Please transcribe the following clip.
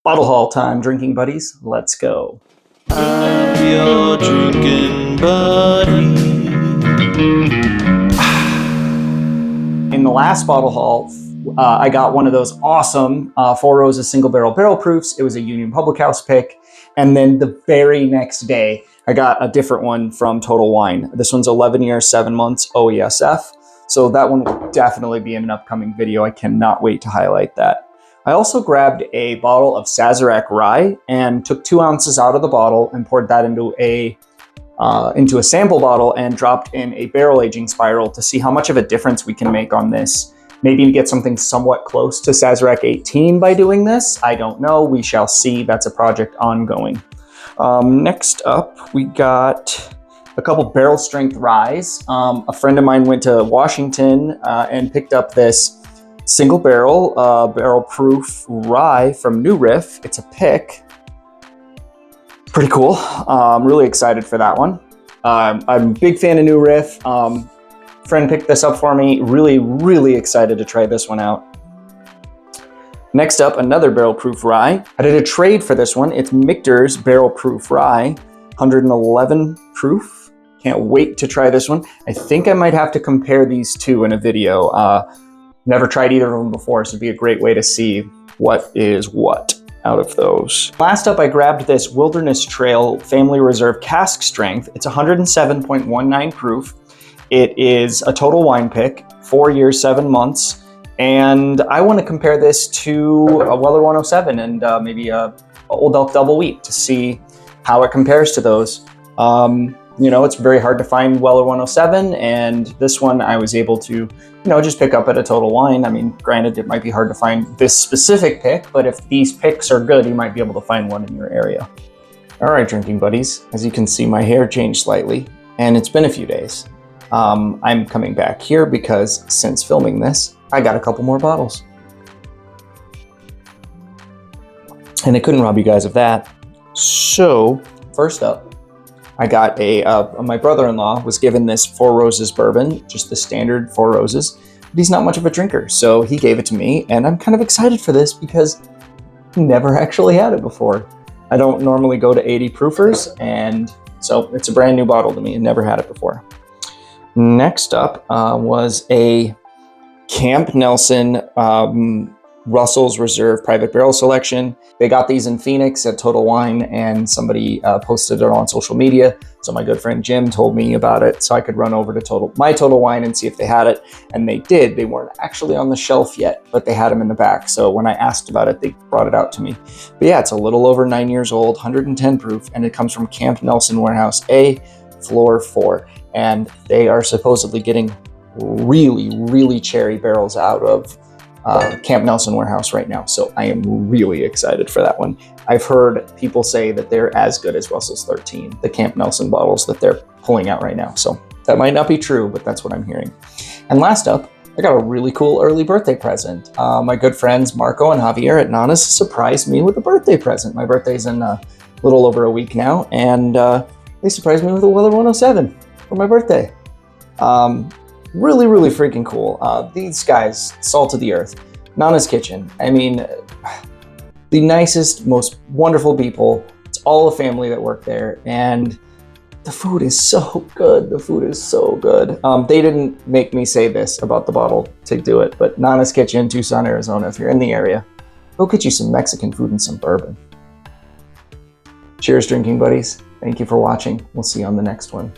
Bottle haul time, drinking buddies. Let's go. I'm your drinking buddy. In the last bottle haul, I got one of those awesome Four Roses single barrel proofs. It was a Union Public House pick. And then the very next day, I got a different one from Total Wine. This one's 11 years, 7 months OESF. So that one will definitely be in an upcoming video. I cannot wait to highlight that. I also grabbed a bottle of Sazerac rye and took 2 ounces out of the bottle and poured that into a sample bottle and dropped in a barrel aging spiral to see how much of a difference we can make on this. Maybe get something somewhat close to Sazerac 18 by doing this. I don't know. We shall see. That's a project ongoing. Next up, we got a couple barrel strength ryes. A friend of mine went to Washington and picked up this single barrel proof rye from New Riff. It's a pick. Pretty cool. I'm really excited for that one. I'm a big fan of New Riff. Friend picked this up for me. Really excited to try this one out. Next up, another barrel proof rye. I did a trade for this one. It's Michter's barrel proof rye, 111 proof. Can't wait to try this one. I think I might have to compare these two in a video. Never tried either of them before, so it'd be a great way to see what is what out of those. Last up, I grabbed this Wilderness Trail Family Reserve Cask Strength. It's 107.19 proof. It is a Total Wine pick, 4 years, 7 months. And I want to compare this to a Weller 107 and maybe a Old Elk Double Wheat to see how it compares to those. You know, it's very hard to find Weller 107, and this one I was able to, just pick up at a Total Wine. I mean, granted, it might be hard to find this specific pick, but if these picks are good, you might be able to find one in your area. All right, drinking buddies, as you can see, my hair changed slightly, and it's been a few days. I'm coming back here because since filming this, I got a couple more bottles. And I couldn't rob you guys of that. So, first up, I got my brother-in-law was given this Four Roses bourbon, just the standard Four Roses, but he's not much of a drinker, so he gave it to me, and I'm kind of excited for this because he never actually had it before. I don't normally go to 80 proofers, and so it's a brand new bottle to me, and never had it before. Next up was a Camp Nelson Russell's Reserve Private Barrel Selection. They got these in Phoenix at Total Wine, and somebody posted it on social media. So my good friend Jim told me about it so I could run over to my Total Wine and see if they had it. And they did. They weren't actually on the shelf yet, but they had them in the back. So when I asked about it, they brought it out to me. But yeah, it's a little over 9 years old, 110 proof, and it comes from Camp Nelson Warehouse A, Floor 4. And they are supposedly getting really cherry barrels out of Camp Nelson Warehouse right now, so I am really excited for that one. I've heard people say that they're as good as Russell's 13, the Camp Nelson bottles that they're pulling out right now, so that might not be true, but that's what I'm hearing. And last up, I got a really cool early birthday present. My good friends Marco and Javier at Nana's surprised me with a birthday present. My birthday's in a little over a week now, and they surprised me with a Weller 107 for my birthday. Really freaking cool. These guys, salt of the earth. Nana's Kitchen. I mean, the nicest, most wonderful people. It's all a family that work there, and the food is so good. The food is so good. They didn't make me say this about the bottle to do it, but Nana's Kitchen, Tucson, Arizona, if you're in the area, go get you some Mexican food and some bourbon. Cheers, drinking buddies. Thank you for watching. We'll see you on the next one.